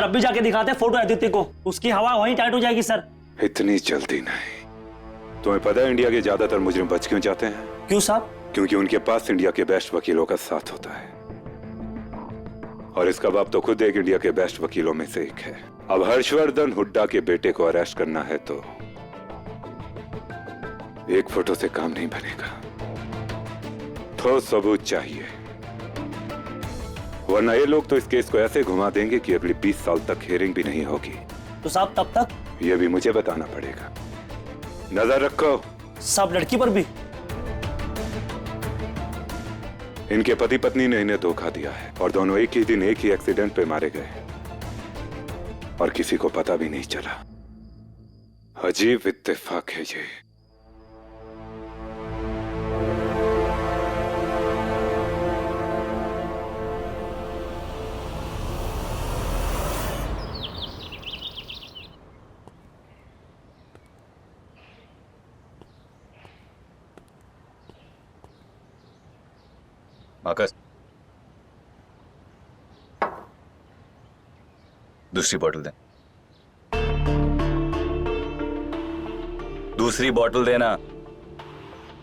जब भी जाके दिखाते फोटो आदित्य को, उसकी हवा वहीं टाइट हो जाएगी सर। इतनी जल्दी नहीं। तुम्हें पता है इंडिया के ज्यादातर मुजरिम बच क्यों जाते हैं? क्यों साहब? क्योंकि उनके पास इंडिया के बेस्ट वकीलों का साथ होता है, और इसका बाप तो खुद एक इंडिया के बेस्ट वकीलों में से एक है। अब हर्षवर्धन हुड्डा के बेटे को अरेस्ट करना है तो एक फोटो से काम नहीं बनेगा, ठोस सबूत चाहिए, वरना ये लोग तो इस केस को ऐसे घुमा देंगे कि अगली 20 साल तक हियरिंग भी नहीं होगी। तो साहब तब तक? ये भी मुझे बताना पड़ेगा। नजर रखो। साहब लड़की पर भी? इनके पति पत्नी ने इन्हें धोखा दिया है और दोनों एक ही दिन एक ही एक्सीडेंट पे मारे गए और किसी को पता भी नहीं चला। अजीब इत्तेफाक है ये। आकाश, दूसरी बोतल दे। दूसरी बोतल देना।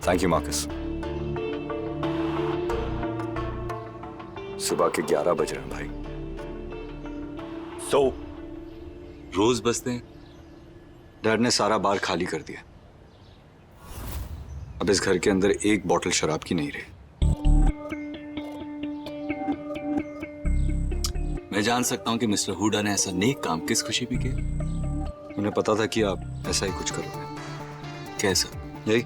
Thank you Marcus. सुबह के 11 बज रहे हैं भाई। रोज बसते हैं। डैड ने सारा बार खाली कर दिया। अब इस घर के अंदर एक बोतल शराब की नहीं रही। मैं जान सकता हूं कि मिस्टर हुडा ने ऐसा नेक काम किस खुशी में किया? उन्हें पता था कि आप ऐसा ही कुछ करोगे। कैसा? यही,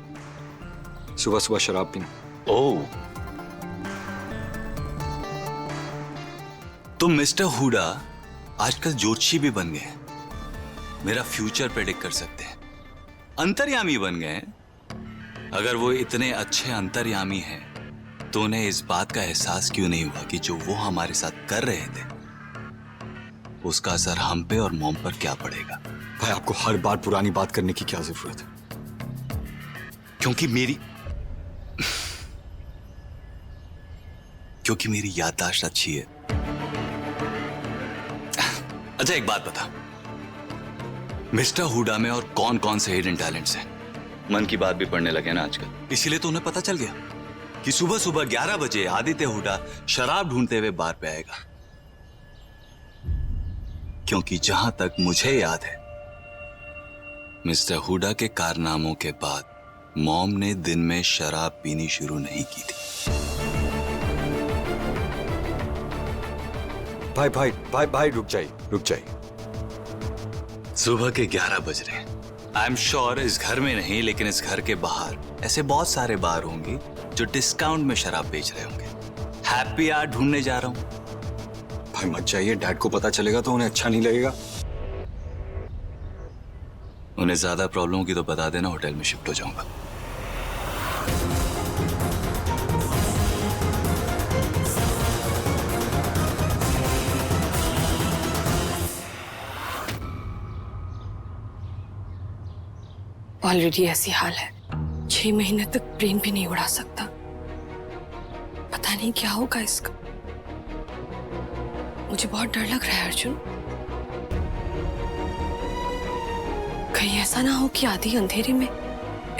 सुबह सुबह शराब पीना। ओह, तो मिस्टर हुडा आजकल ज्योतिषी भी बन गए हैं, मेरा फ्यूचर प्रेडिक्ट कर सकते हैं, अंतर्यामी बन गए हैं। अगर वो इतने अच्छे अंतर्यामी हैं तो उन्हें इस बात का एहसास क्यों नहीं हुआ कि जो वो हमारे साथ कर रहे थे उसका असर हम पे और मॉम पर क्या पड़ेगा? भाई आपको हर बार पुरानी बात करने की क्या जरूरत है? क्योंकि मेरी याददाश्त अच्छी है। अच्छा एक बात बता, मिस्टर हुडा में और कौन कौन से हिडन टैलेंट्स हैं? मन की बात भी पढ़ने लगे ना आजकल, इसीलिए तो उन्हें पता चल गया कि सुबह सुबह 11 बजे आदित्य हुडा शराब ढूंढते हुए बार पे आएगा। क्योंकि जहां तक मुझे याद है, मिस्टर हुडा के कारनामों के बाद मॉम ने दिन में शराब पीनी शुरू नहीं की थी। भाई भाई भाई भाई रुक जाइए। सुबह के 11 बज रहे हैं। आई एम श्योर इस घर में नहीं लेकिन इस घर के बाहर ऐसे बहुत सारे बार होंगे जो डिस्काउंट में शराब बेच रहे होंगे। हैप्पी आवर ढूंढने जा रहा हूं। भाई मत जाइए, डैड को पता चलेगा तो उन्हें अच्छा नहीं लगेगा। उन्हें ज्यादा प्रॉब्लम होगी तो बता देना, होटल में शिफ्ट हो जाऊंगा। ऑलरेडी ऐसी हाल है, 6 महीने तक प्लेन भी नहीं उड़ा सकता। पता नहीं क्या होगा इसका। मुझे बहुत डर लग रहा है अर्जुन। कहीं ऐसा ना हो कि आधी अंधेरे में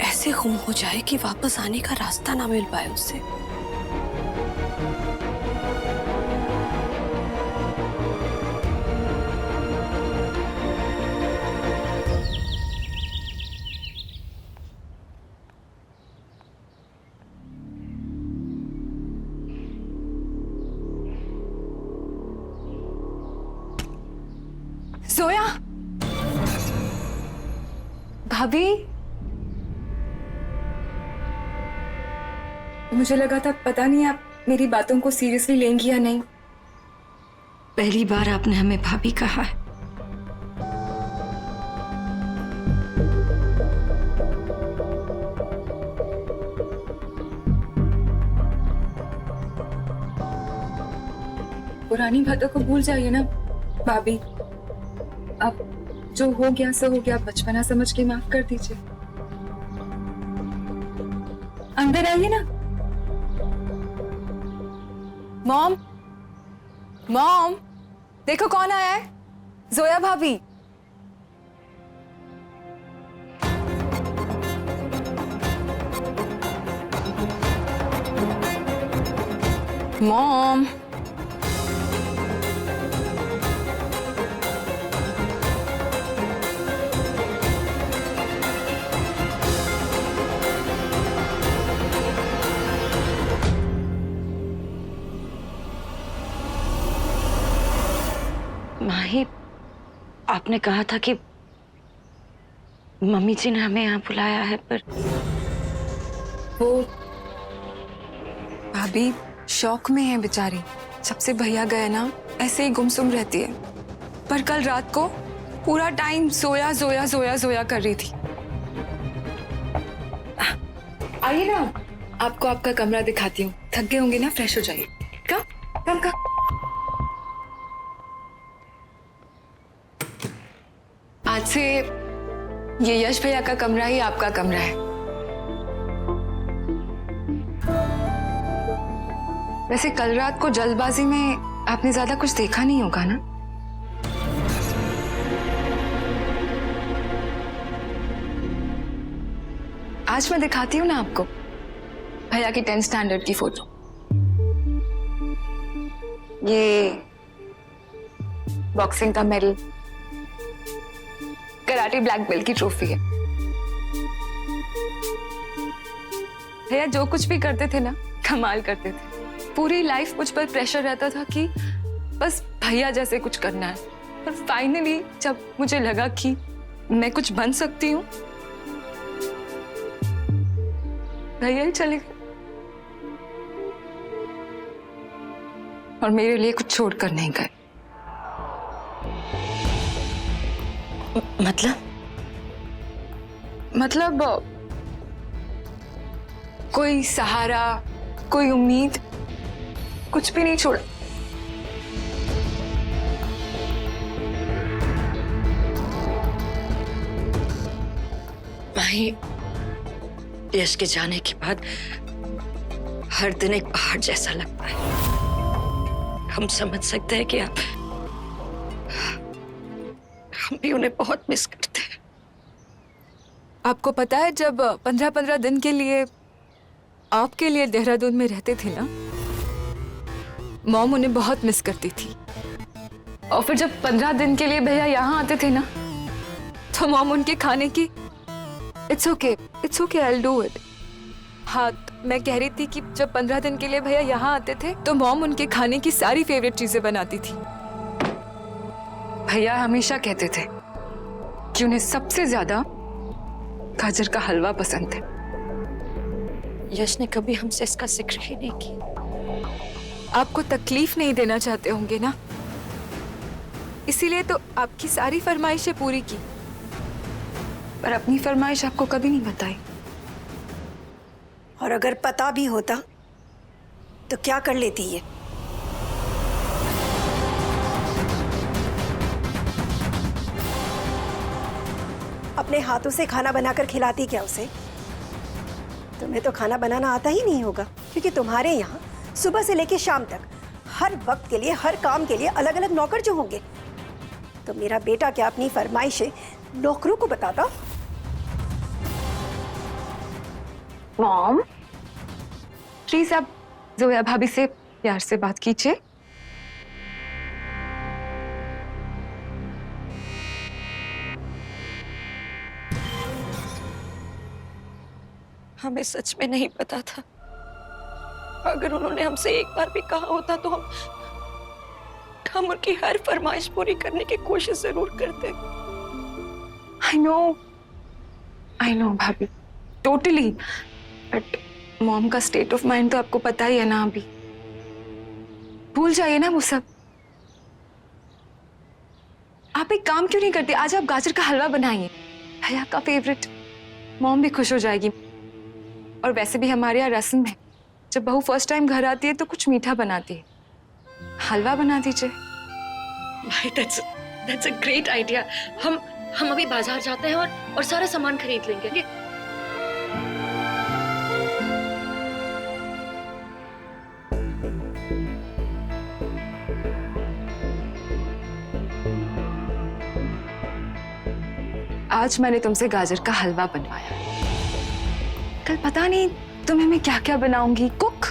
ऐसे गुम हो जाए कि वापस आने का रास्ता ना मिल पाए उससे। सोया, भाभी, मुझे लगा था पता नहीं आप मेरी बातों को सीरियसली लेंगी या नहीं। पहली बार आपने हमें भाभी कहा है। पुरानी बातों को भूल जाइए ना भाभी। अब जो हो गया सो हो गया, बचपना समझ के माफ कर दीजिए। अंदर आइए ना। मॉम, मॉम, देखो कौन आया है। जोया भाभी, मॉम। माही, आपने कहा था कि मम्मी जी ने हमें यहाँ बुलाया है, पर वो भाभी शौक में है बेचारी। जब से भैया गए ना ऐसे ही गुमसुम रहती है। पर कल रात को पूरा टाइम सोया सोया सोया सोया कर रही थी। आइए ना, आपको आपका कमरा दिखाती हूँ। थक गए होंगे ना, फ्रेश हो जाइए। कम कम कम। आज से ये यश भैया का कमरा ही आपका कमरा है। वैसे कल रात को जल्दबाजी में आपने ज्यादा कुछ देखा नहीं होगा ना? आज मैं दिखाती हूँ ना आपको भैया की 10th स्टैंडर्ड की फोटो। ये बॉक्सिंग का मेडल, कराटे ब्लैक बेल्ट की ट्रॉफी है। भैया जो कुछ भी करते थे ना, कमाल करते थे। पूरी लाइफ मुझ पर प्रेशर रहता था कि बस भैया जैसे कुछ करना है। पर फाइनली जब मुझे लगा कि मैं कुछ बन सकती हूँ, भैया ही चले गए और मेरे लिए कुछ छोड़कर नहीं गए। मतलब कोई सहारा, कोई उम्मीद, कुछ भी नहीं छोड़ा। माही, यश के जाने के बाद हर दिन एक पहाड़ जैसा लगता है। हम समझ सकते हैं कि हम भी उन्हें बहुत मिस करते हैं। आपको पता है, जब 15-15 दिन के लिए आपके लिए देहरादून में रहते थे ना, मॉम उन्हें बहुत मिस करती थी। और फिर जब 15 दिन के लिए भैया यहाँ आते थे ना, तो मॉम उनके खाने की it's okay I will do it. हाँ, मैं कह रही थी कि जब 15 दिन के लिए भैया यहाँ आते थे तो मॉम उनके खाने की सारी फेवरेट चीजें बनाती थी। भैया हमेशा कहते थे कि उन्हें सबसे ज्यादा गाजर का हलवा पसंद है। यश ने कभी हमसे इसका जिक्र ही नहीं किया। आपको तकलीफ नहीं देना चाहते होंगे ना, इसीलिए तो आपकी सारी फरमाइशें पूरी की, पर अपनी फरमाइश आपको कभी नहीं बताई। और अगर पता भी होता तो क्या कर लेती ये? अपने हाथों से खाना बनाकर खिलाती क्या उसे? तुम्हें तो खाना बनाना आता ही नहीं होगा, क्योंकि तुम्हारे यहाँ सुबह से लेकर शाम तक हर वक्त के लिए, हर काम के लिए अलग अलग नौकर जो होंगे। तो मेरा बेटा क्या अपनी फरमाइशें नौकरों को बताता? मॉम, प्लीज आप जोया भाभी से प्यार से बात कीजिए। हमें सच में नहीं पता था। अगर उन्होंने हमसे एक बार भी कहा होता तो हम उनकी हर फरमाइश पूरी करने की कोशिश जरूर करते। आई नो भाभी, टोटली। बट मॉम का स्टेट ऑफ माइंड तो आपको पता ही है ना। अभी भूल जाइए ना वो सब। आप एक काम क्यों नहीं करते, आज आप गाजर का हलवा बनाइए, भैया का फेवरेट। मॉम भी खुश हो जाएगी। और वैसे भी हमारे यहाँ रस्म है, जब बहू फर्स्ट टाइम घर आती है तो कुछ मीठा बनाती है। हलवा बना दीजिए। भाई, that's a great idea। हम अभी बाजार जाते हैं और सारा सामान खरीद लेंगे। आज मैंने तुमसे गाजर का हलवा बनवाया। कल पता नहीं तुम्हें मैं क्या क्या बनाऊंगी। कुक,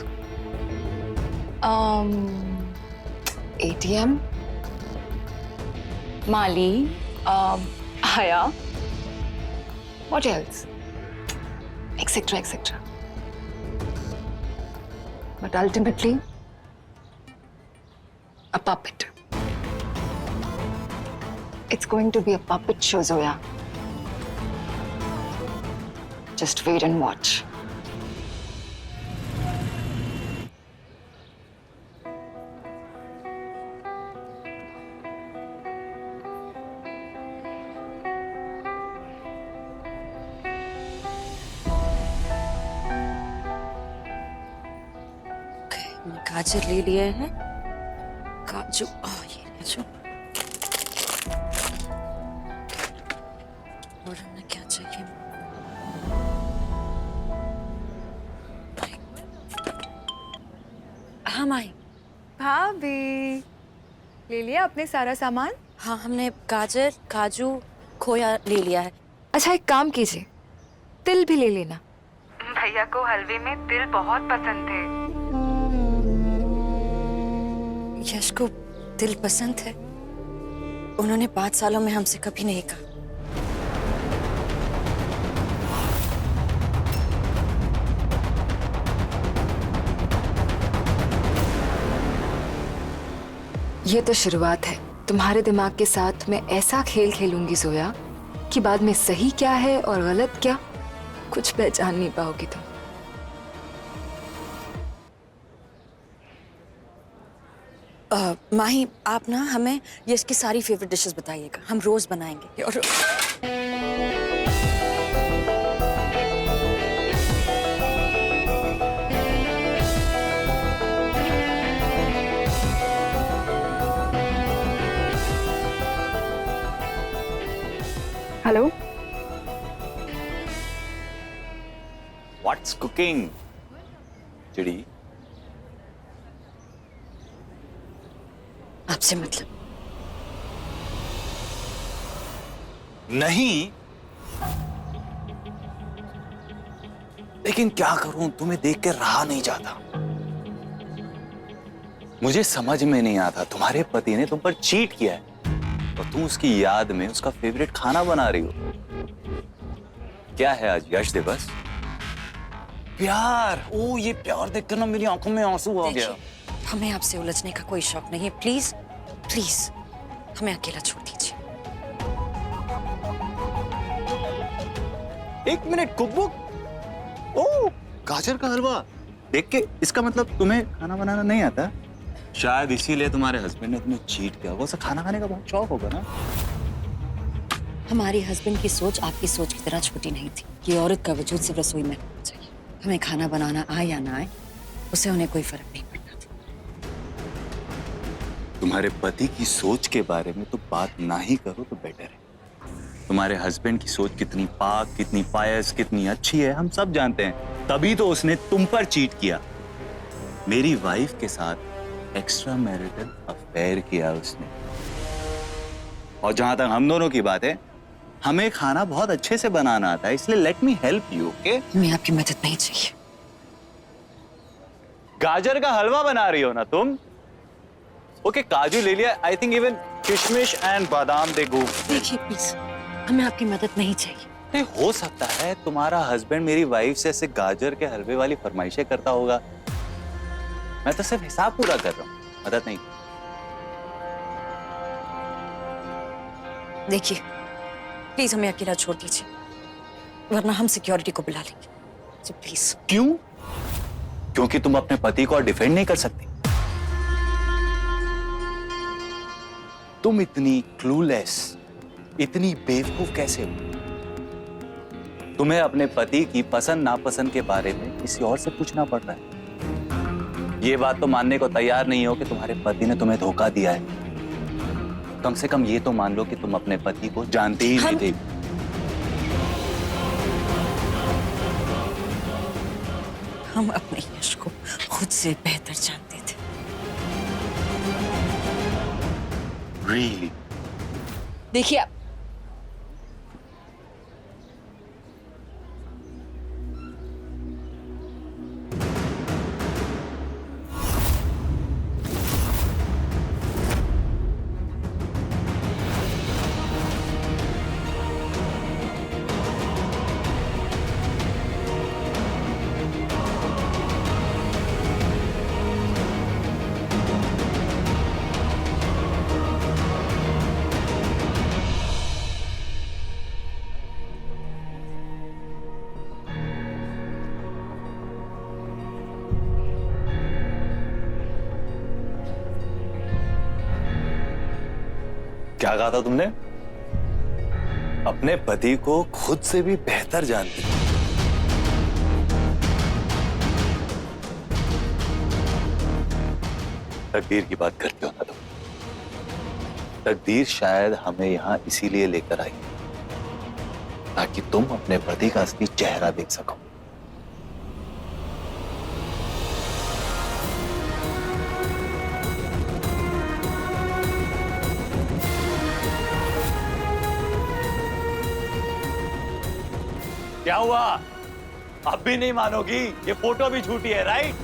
ATM, माली, हया, what else, etc etc. But ultimately a puppet. It's going to be a puppet show, Zoya. Just wait and watch. गाजर ले लिए हैं, काजू, ये जो और हमें क्या चाहिए? हाँ माई। भाभी, ले लिया आपने सारा सामान? हाँ, हमने गाजर, काजू, खोया ले लिया है। अच्छा, एक काम कीजिए, तिल भी ले लेना। भैया को हलवे में तिल बहुत पसंद थे। यश को दिल पसंद है। उन्होंने 5 सालों में हमसे कभी नहीं कहा। ये तो शुरुआत है। तुम्हारे दिमाग के साथ मैं ऐसा खेल खेलूंगी जोया कि बाद में सही क्या है और गलत क्या कुछ पहचान नहीं पाओगी तुम। माही, आप ना हमें यश की सारी फेवरेट डिशेस बताइएगा, हम रोज बनाएंगे। और हेलो, व्हाट्स कुकिंग चिड़ी? आपसे मतलब नहीं, लेकिन क्या करूं, तुम्हें देख के रहा नहीं जाता। मुझे समझ में नहीं आता, तुम्हारे पति ने तुम पर चीट किया है और तुम उसकी याद में उसका फेवरेट खाना बना रही हो। क्या है आज, यश दिवस? प्यार। ओ, ये प्यार देखकर ना मेरी आंखों में आंसू आ गया। हमें आपसे उलझने का कोई शौक नहीं है। प्लीज प्लीज हमें अकेला छोड़ दीजिए। एक मिनट, कुकबुक। ओ, गाजर का हलवा देख के इसका मतलब तुम्हें खाना बनाना नहीं आता? शायद इसीलिए तुम्हारे हस्बैंड ने तुम्हें चीट किया। वो सब खाना खाने का बहुत शौक होगा ना? हमारे हस्बैंड की सोच आपकी सोच की तरह छोटी नहीं थी कि औरत का वजूद सिर्फ रसोई में होना चाहिए। हमें खाना बनाना आए या ना आए, उससे उन्हें कोई फर्क नहीं पड़ता था। तुम्हारे पति की सोच के बारे में तो बात ना ही करो तो बेटर है। तुम्हारे हस्बैंड की सोच कितनी पाक, कितनी पायस, कितनी अच्छी है, हम सब जानते हैं। तभी तो उसने तुम पर चीट किया। मेरी वाइफ के साथ एक्स्ट्रा मैरिटल अफेयर किया उसने। और जहां तक हम दोनों की बात है, हमें खाना बहुत अच्छे से बनाना आता है, इसलिए let me help you. Okay? हमें आपकी मदद नहीं चाहिए। गाजर का हलवा बना रही हो ना तुम? ओके, काजू ले लिया। आई थिंक इवन किशमिश एंड बादाम दे गो। देखिए प्लीज, हमें आपकी मदद नहीं चाहिए। नहीं, हो सकता है तुम्हारा हस्बैंड मेरी वाइफ से ऐसे गाजर के हलवे वाली फरमाइशें करता होगा। मैं तो सिर्फ हिसाब पूरा कर रहा हूँ, मदद नहीं। देखिए प्लीज हमें अकेला छोड़ दीजिए, वरना हम सिक्योरिटी को बुला लेंगे। तो प्लीज। क्यों? क्योंकि तुम अपने पति को डिफेंड नहीं कर सकती। तुम इतनी क्लूलेस, इतनी बेवकूफ कैसे हो? तुम्हें अपने पति की पसंद नापसंद के बारे में किसी और से पूछना पड़ रहा है। ये बात तो मानने को तैयार नहीं हो कि तुम्हारे पति ने तुम्हें धोखा दिया है। कम से कम ये तो मान लो कि तुम अपने पति को जानते ही नहीं थे। हम अपने यश को खुद से बेहतर जानते थे। Really? देखिए क्या कहा था तुमने? अपने पति को खुद से भी बेहतर जानती हो। तकदीर की बात करते हो ना तुम। तकदीर शायद हमें यहां इसीलिए लेकर आई ताकि तुम अपने पति का असली चेहरा देख सको। क्या हुआ? अब भी नहीं मानोगी? ये फोटो भी झूठी है, राइट?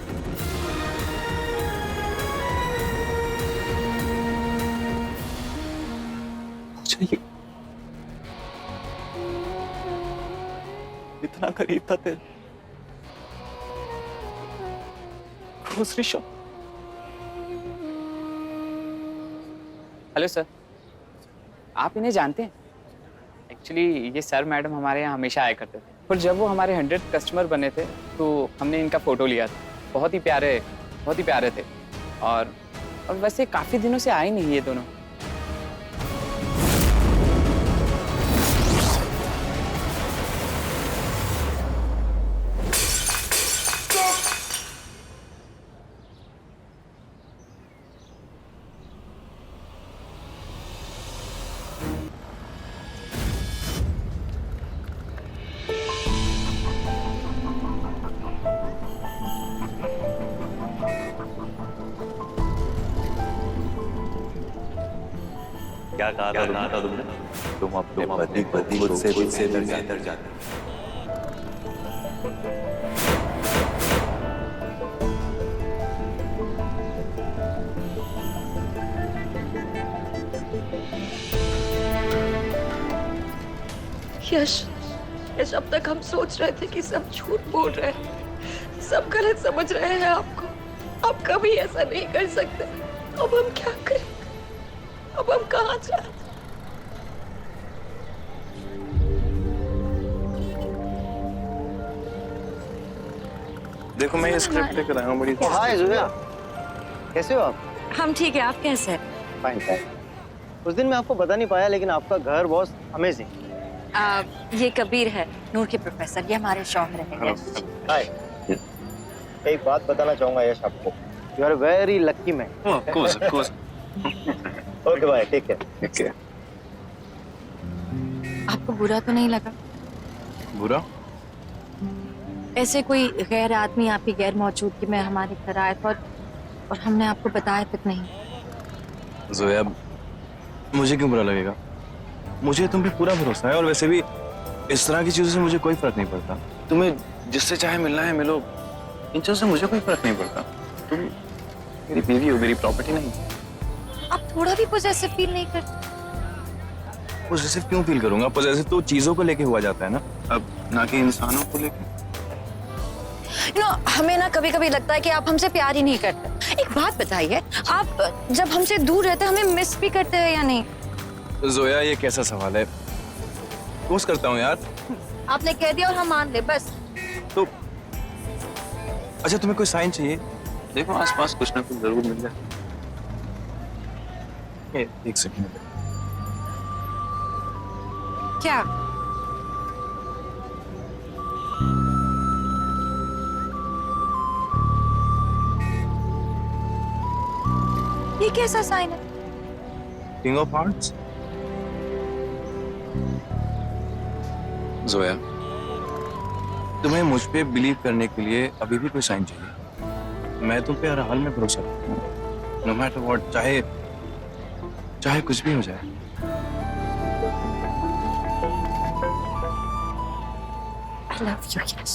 मुझे इतना करीब था तेरे। Grocery shop. हेलो सर, आप इन्हें जानते हैं? एक्चुअली ये सर मैडम हमारे यहाँ हमेशा आया करते थे और जब वो हमारे 100 कस्टमर बने थे तो हमने इनका फ़ोटो लिया था। बहुत ही प्यारे थे और वैसे काफ़ी दिनों से आए नहीं ये दोनों। क्या कहा था तुमने? तुम अपने पति खुद से भी बेहतर जानते हो। यश, अब तक हम सोच रहे थे कि सब झूठ बोल रहे हैं, सब गलत समझ रहे हैं आपको। अब कभी ऐसा नहीं कर सकते। अब हम क्या करें? अब हम कहाँ जाएं? देखो मैं ये स्क्रिप्ट लेकर आया हूँ बड़ी। हाय जुलिया, कैसे हो आप? हम ठीक है, आप कैसे हैं? Fine fine. उस दिन मैं आपको बता नहीं पाया लेकिन आपका घर बॉस अमेजिंग। ये कबीर है, नूर के प्रोफेसर, ये हमारे शौहर हैं। हाय। एक बात बताना चाहूंगा यश आपको, you are very lucky man. Of course. Okay bye, take care. ठीक है। आपको बुरा तो नहीं लगा? बुरा? ऐसे कोई गैर आदमी आपकी गैर मौजूदगी में हमारे घर आया था और हमने आपको बताया तक नहीं। जोया, मुझे क्यों बुरा लगेगा? मुझे तुम पे पूरा भरोसा है और वैसे भी इस तरह की चीजों से मुझे कोई फर्क नहीं पड़ता। तुम्हें जिससे चाहे मिलना है मिलो, इन चीजों से मुझे कोई फर्क नहीं पड़ता। तुम मेरी बीवी हो, मेरी प्रॉपर्टी नहीं। आप थोड़ा भी पॉसेसिव फील नहीं करते? पॉसेसिव क्यों फील करूंगा? पॉसेसिव तो चीजों को लेके हुआ जाता है ना, अब ना कि इंसानों को लेके। हमें ना कभी कभी लगता है कि आप हमसे प्यार ही नहीं करते। एक बात बताइए, आप जब हमसे दूर रहते हैं हमें मिस भी करते हैं या नहीं? जोया, ये कैसा सवाल है? कोशिश करता हूँ यार। आपने कह दिया और हम मान ले बस। तो अच्छा, तुम्हें कोई साइन चाहिए? देखो आसपास कुछ ना कुछ जरूर मिल जाए। एक सेकंड। क्या? ये कैसा साइन है? King of hearts. जोया, तुम्हें मुझ पे बिलीव करने के लिए अभी भी कोई साइन चाहिए? मैं तुम पे हर हाल में भरोसा करता हूँ, नो मैटर व्हाट, चाहे कुछ भी हो जाए। I love you, yes.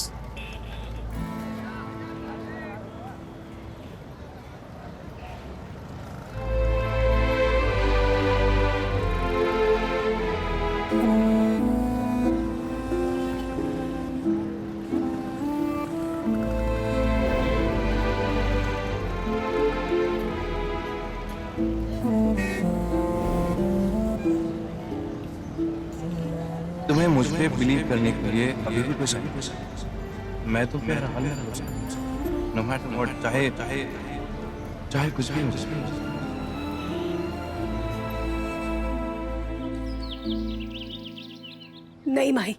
तुम्हें मुझ पे बिलीव करने के लिए अभी भी कोई साइन? मैं तुम पे हर हाल में भरोसा करता हूँ, नो मैटर व्हाट, चाहे कुछ भी हो जाए। नहीं माही,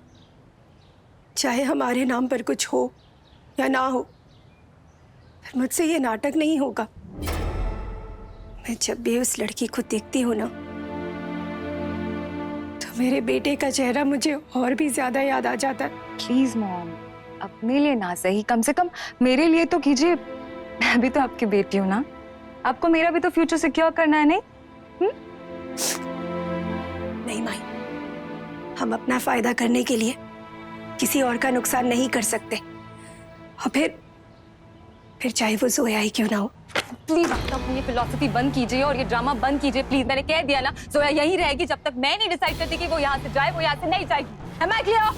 चाहे हमारे नाम पर कुछ हो या ना हो, फिर मुझसे ये नाटक नहीं होगा। मैं जब भी उस लड़की को देखती हूँ ना, तो मेरे बेटे का चेहरा मुझे और भी ज्यादा याद आ जाता है। प्लीज मॉम, अपने लिए ना सही, कम से कम मेरे लिए तो कीजिए। मैं भी तो आपकी बेटी हूँ ना, आपको मेरा भी तो फ्यूचर सिक्योर करना है, नहीं? नहीं माई, हम अपना फायदा करने के लिए किसी और का नुकसान नहीं कर सकते। और फिर चाहे वो जोया ही क्यों ना हो। प्लीज आप अपनी ये फिलॉसफी बंद कीजिए और ये ड्रामा बंद कीजिए प्लीज। मैंने कह दिया ना, जोया यहीं रहेगी जब तक मैं नहीं डिसाइड करती कि वो यहाँ से जाए, वो यहाँ से नहीं जाएगी। Am I clear?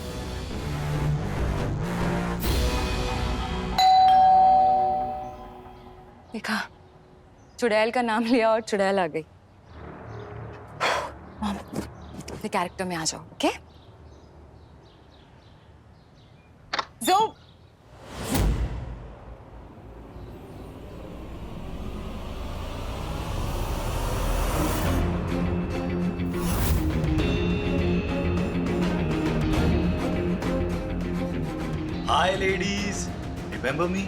देखा, चुड़ैल का नाम लिया और चुड़ैल आ गई। मॉम, अपने कैरेक्टर में आ जाओ, ओके? जो Hi ladies, remember me?